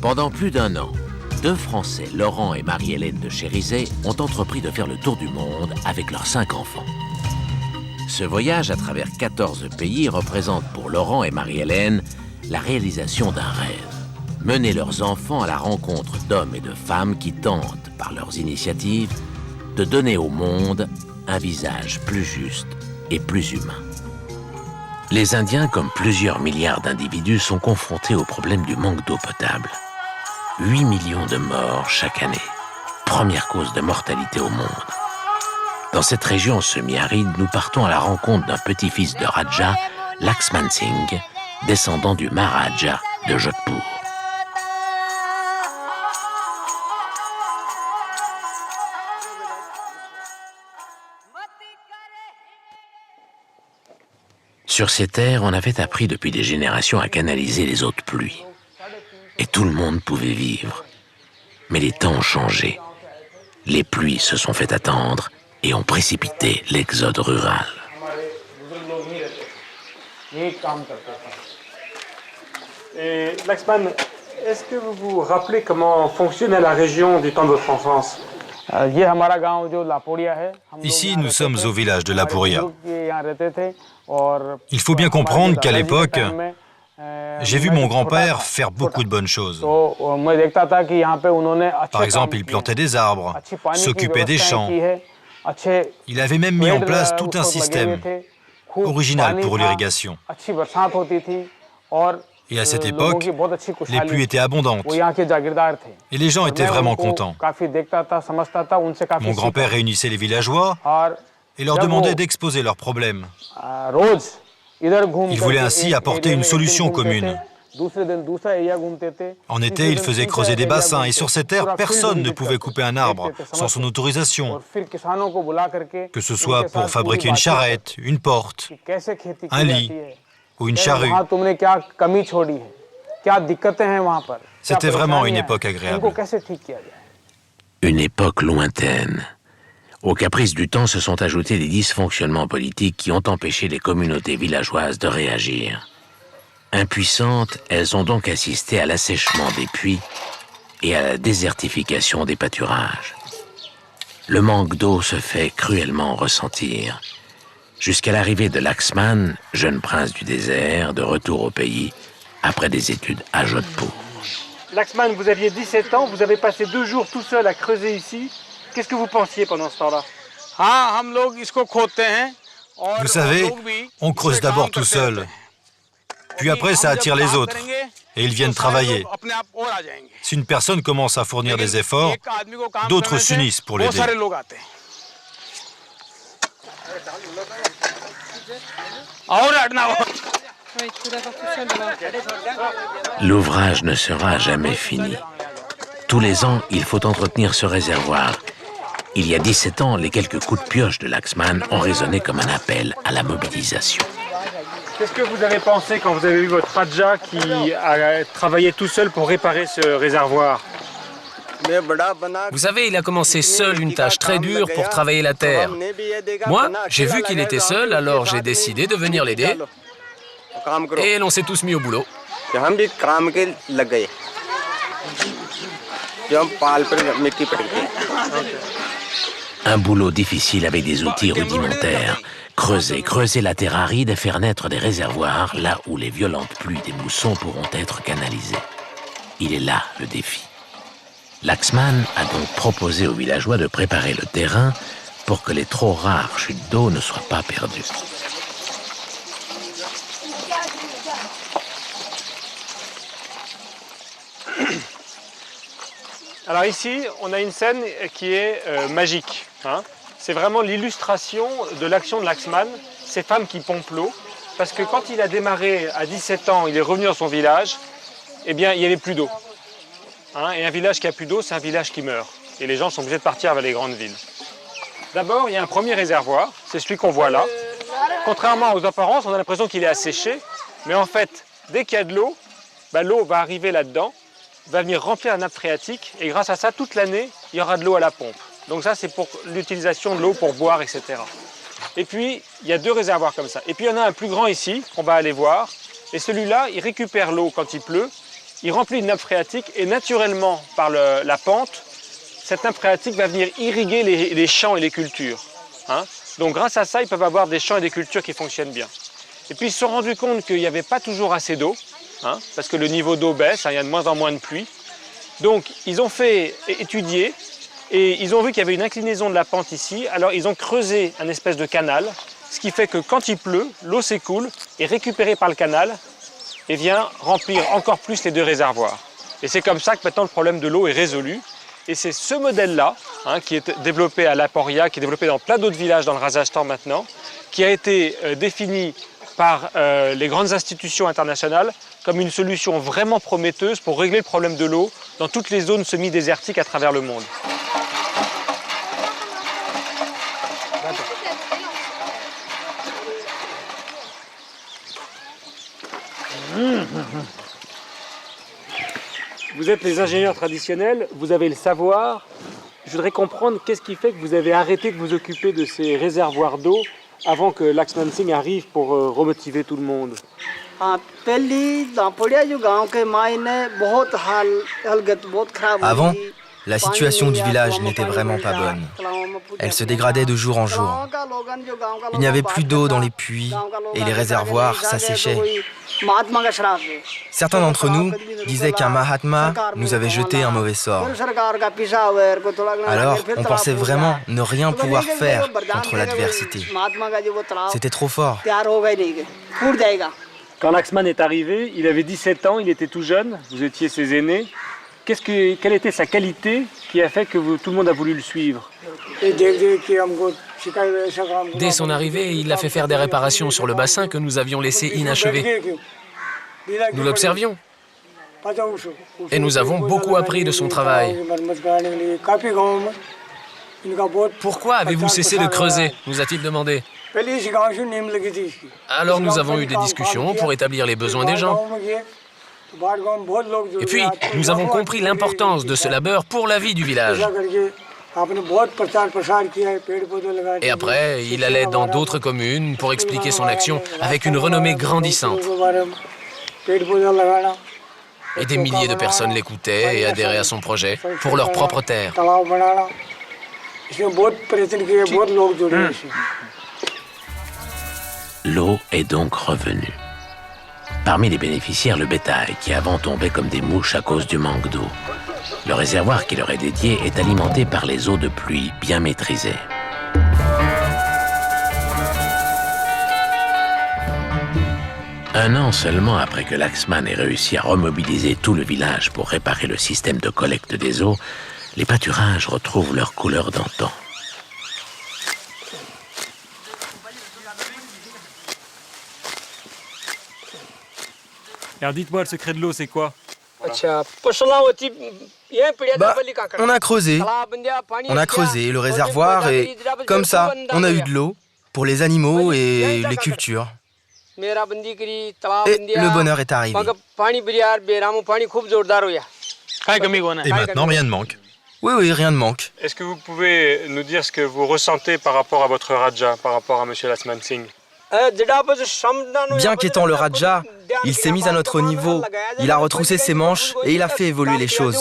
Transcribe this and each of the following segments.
Pendant plus d'un an, deux Français, Laurent et Marie-Hélène de Chérizay, ont entrepris de faire le tour du monde avec leurs 5 enfants. Ce voyage à travers 14 pays représente pour Laurent et Marie-Hélène la réalisation d'un rêve. Mener leurs enfants à la rencontre d'hommes et de femmes qui tentent, par leurs initiatives, de donner au monde un visage plus juste et plus humain. Les Indiens, comme plusieurs milliards d'individus, sont confrontés au problème du manque d'eau potable. 8 millions de morts chaque année, première cause de mortalité au monde. Dans cette région semi-aride, nous partons à la rencontre d'un petit-fils de Raja, Laxman Singh, descendant du Maharaja de Jodhpur. Sur ces terres, on avait appris depuis des générations à canaliser les eaux de pluie. Et tout le monde pouvait vivre. Mais les temps ont changé. Les pluies se sont fait attendre et ont précipité l'exode rural. Et Laxman, est-ce que vous vous rappelez comment fonctionnait la région du temps de votre enfance? Ici, nous sommes au village de Lapuria. Il faut bien comprendre qu'à l'époque, j'ai vu mon grand-père faire beaucoup de bonnes choses. Par exemple, il plantait des arbres, s'occupait des champs. Il avait même mis en place tout un système original pour l'irrigation. Et à cette époque, les pluies étaient abondantes. Et les gens étaient vraiment contents. Mon grand-père réunissait les villageois et leur demandait d'exposer leurs problèmes. Il voulait ainsi apporter une solution commune. En été, il faisait creuser des bassins et sur ces terres, personne ne pouvait couper un arbre sans son autorisation. Que ce soit pour fabriquer une charrette, une porte, un lit ou une charrue. C'était vraiment une époque agréable. Une époque lointaine. Aux caprices du temps se sont ajoutés des dysfonctionnements politiques qui ont empêché les communautés villageoises de réagir. Impuissantes, elles ont donc assisté à l'assèchement des puits et à la désertification des pâturages. Le manque d'eau se fait cruellement ressentir, jusqu'à l'arrivée de Laxman, jeune prince du désert, de retour au pays, après des études à Jodhpur. Laxman, vous aviez 17 ans, vous avez passé 2 jours tout seul à creuser ici. Qu'est-ce que vous pensiez pendant ce temps-là? Vous savez, on creuse d'abord tout seul. Puis après, ça attire les autres. Et ils viennent travailler. Si une personne commence à fournir des efforts, d'autres s'unissent pour l'aider. L'ouvrage ne sera jamais fini. Tous les ans, il faut entretenir ce réservoir. Il y a 17 ans, les quelques coups de pioche de Laxman ont résonné comme un appel à la mobilisation. Qu'est-ce que vous avez pensé quand vous avez vu votre Raja qui a travaillé tout seul pour réparer ce réservoir? Vous savez, il a commencé seul une tâche très dure pour travailler la terre. Moi, j'ai vu qu'il était seul, alors j'ai décidé de venir l'aider. Et l'on s'est tous mis au boulot. Un boulot difficile avec des outils rudimentaires. Creuser la terre aride et faire naître des réservoirs là où les violentes pluies des moussons pourront être canalisées. Il est là le défi. Laxman a donc proposé aux villageois de préparer le terrain pour que les trop rares chutes d'eau ne soient pas perdues. Alors ici, on a une scène qui est magique. C'est vraiment l'illustration de l'action de Laxman, ces femmes qui pompent l'eau. Parce que quand il a démarré à 17 ans, il est revenu dans son village, eh bien, il n'y avait plus d'eau. Et un village qui a plus d'eau, c'est un village qui meurt. Et les gens sont obligés de partir vers les grandes villes. D'abord, il y a un premier réservoir, c'est celui qu'on voit là. Contrairement aux apparences, on a l'impression qu'il est asséché. Mais en fait, dès qu'il y a de l'eau, l'eau va arriver là-dedans, va venir remplir la nappe phréatique. Et grâce à ça, toute l'année, il y aura de l'eau à la pompe. Donc ça, c'est pour l'utilisation de l'eau pour boire, etc. Et puis, il y a 2 réservoirs comme ça. Et puis, il y en a un plus grand ici, qu'on va aller voir. Et celui-là, il récupère l'eau quand il pleut. il remplit une nappe phréatique et naturellement, par la pente, cette nappe phréatique va venir irriguer les champs et les cultures. Hein. Donc grâce à ça, ils peuvent avoir des champs et des cultures qui fonctionnent bien. Et puis ils se sont rendus compte qu'il n'y avait pas toujours assez d'eau, hein, parce que le niveau d'eau baisse, hein, il y a de moins en moins de pluie. Donc ils ont fait étudier et ils ont vu qu'il y avait une inclinaison de la pente ici. Alors ils ont creusé un espèce de canal, ce qui fait que quand il pleut, l'eau s'écoule, est récupérée par le canal et vient remplir encore plus les deux réservoirs. Et c'est comme ça que maintenant le problème de l'eau est résolu. Et c'est ce modèle-là, hein, qui est développé à Laporia, qui est développé dans plein d'autres villages dans le Rajasthan maintenant, qui a été défini par les grandes institutions internationales comme une solution vraiment prometteuse pour régler le problème de l'eau dans toutes les zones semi-désertiques à travers le monde. Vous êtes les ingénieurs traditionnels, vous avez le savoir. Je voudrais comprendre qu'est-ce qui fait que vous avez arrêté de vous occuper de ces réservoirs d'eau avant que Laxman Singh arrive pour remotiver tout le monde. Avant, la situation du village n'était vraiment pas bonne. Elle se dégradait de jour en jour. Il n'y avait plus d'eau dans les puits et les réservoirs s'asséchaient. Certains d'entre nous disaient qu'un Mahatma nous avait jeté un mauvais sort. Alors, on pensait vraiment ne rien pouvoir faire contre l'adversité. C'était trop fort. Quand Laxman est arrivé, il avait 17 ans, il était tout jeune, vous étiez ses aînés. Quelle était sa qualité qui a fait que tout le monde a voulu le suivre? Dès son arrivée, il a fait faire des réparations sur le bassin que nous avions laissé inachevé. Nous l'observions. Et nous avons beaucoup appris de son travail. Pourquoi avez-vous cessé de creuser? Nous a-t-il demandé. Alors nous avons eu des discussions pour établir les besoins des gens. Et puis, nous avons compris l'importance de ce labeur pour la vie du village. Et après, il allait dans d'autres communes pour expliquer son action avec une renommée grandissante. Et des milliers de personnes l'écoutaient et adhéraient à son projet pour leur propre terre. L'eau est donc revenue. Parmi les bénéficiaires, le bétail, qui avant tombait comme des mouches à cause du manque d'eau. Le réservoir qui leur est dédié est alimenté par les eaux de pluie bien maîtrisées. Un an seulement après que Laxman ait réussi à remobiliser tout le village pour réparer le système de collecte des eaux, les pâturages retrouvent leur couleur d'antan. Alors dites-moi, le secret de l'eau, c'est quoi? On a creusé le réservoir et comme ça, on a eu de l'eau pour les animaux et les cultures. Et le bonheur est arrivé. Et maintenant, rien ne manque. Oui, rien ne manque. Est-ce que vous pouvez nous dire ce que vous ressentez par rapport à votre Raja, par rapport à M. Laxman Singh? Bien qu'étant le Raja, il s'est mis à notre niveau, il a retroussé ses manches et il a fait évoluer les choses.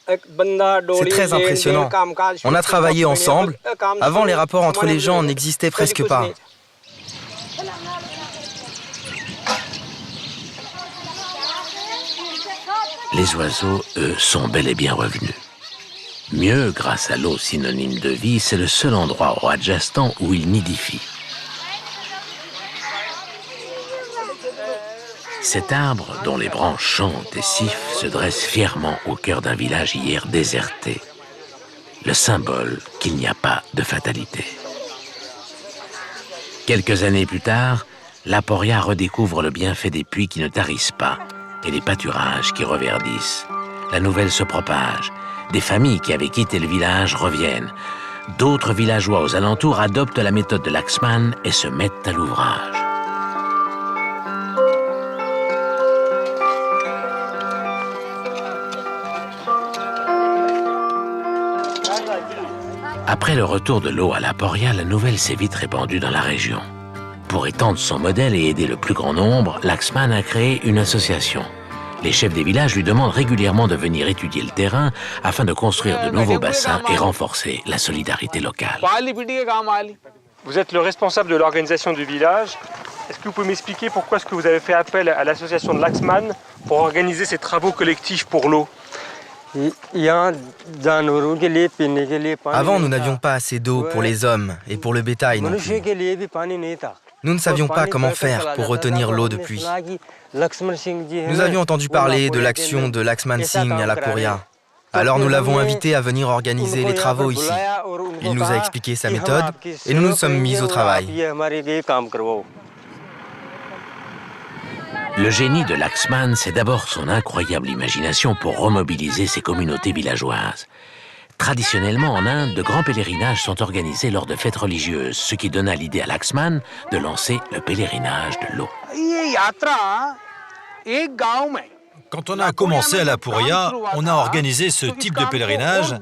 C'est très impressionnant. On a travaillé ensemble. Avant, les rapports entre les gens n'existaient presque pas. Les oiseaux, eux, sont bel et bien revenus. Mieux, grâce à l'eau synonyme de vie, c'est le seul endroit au Rajasthan où ils nidifient. Cet arbre, dont les branches chantent et sifflent, se dresse fièrement au cœur d'un village hier déserté. Le symbole qu'il n'y a pas de fatalité. Quelques années plus tard, Laporia redécouvre le bienfait des puits qui ne tarissent pas et les pâturages qui reverdissent. La nouvelle se propage. Des familles qui avaient quitté le village reviennent. D'autres villageois aux alentours adoptent la méthode de Laxman et se mettent à l'ouvrage. Après le retour de l'eau à Laporia, la nouvelle s'est vite répandue dans la région. Pour étendre son modèle et aider le plus grand nombre, Laxman a créé une association. Les chefs des villages lui demandent régulièrement de venir étudier le terrain afin de construire de nouveaux bassins et renforcer la solidarité locale. Vous êtes le responsable de l'organisation du village. Est-ce que vous pouvez m'expliquer pourquoi est-ce que vous avez fait appel à l'association de Laxman pour organiser ces travaux collectifs pour l'eau? Avant, nous n'avions pas assez d'eau pour les hommes et pour le bétail non plus. Nous ne savions pas comment faire pour retenir l'eau de pluie. Nous avions entendu parler de l'action de Laxman Singh à la Puria. Alors nous l'avons invité à venir organiser les travaux ici. Il nous a expliqué sa méthode et nous nous sommes mis au travail. Le génie de Laxman, c'est d'abord son incroyable imagination pour remobiliser ses communautés villageoises. Traditionnellement, en Inde, de grands pèlerinages sont organisés lors de fêtes religieuses, ce qui donna l'idée à Laxman de lancer le pèlerinage de l'eau. Quand on a commencé à la Puria, on a organisé ce type de pèlerinage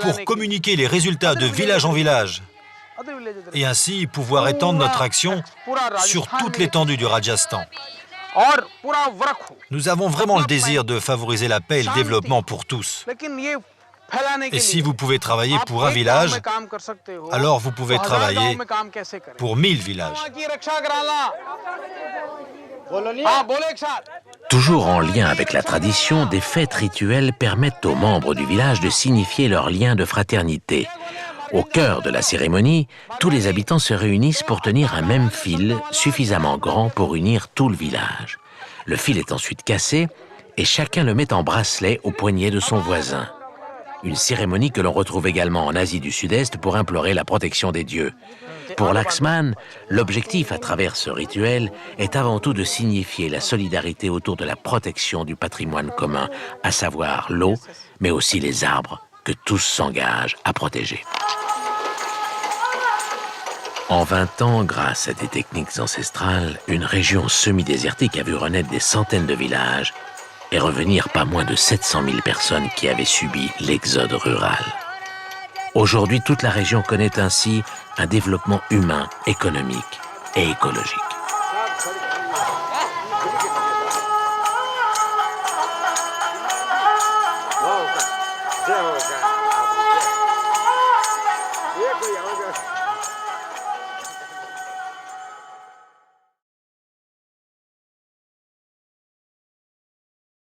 pour communiquer les résultats de village en village et ainsi pouvoir étendre notre action sur toute l'étendue du Rajasthan. Nous avons vraiment le désir de favoriser la paix et le développement pour tous. Et si vous pouvez travailler pour un village, alors vous pouvez travailler pour 1000 villages. Toujours en lien avec la tradition, des fêtes rituelles permettent aux membres du village de signifier leur lien de fraternité. Au cœur de la cérémonie, tous les habitants se réunissent pour tenir un même fil suffisamment grand pour unir tout le village. Le fil est ensuite cassé et chacun le met en bracelet au poignet de son voisin. Une cérémonie que l'on retrouve également en Asie du Sud-Est pour implorer la protection des dieux. Pour Laxman, l'objectif à travers ce rituel est avant tout de signifier la solidarité autour de la protection du patrimoine commun, à savoir l'eau, mais aussi les arbres que tous s'engagent à protéger. En 20 ans, grâce à des techniques ancestrales, une région semi-désertique a vu renaître des centaines de villages et revenir pas moins de 700 000 personnes qui avaient subi l'exode rural. Aujourd'hui, toute la région connaît ainsi un développement humain, économique et écologique.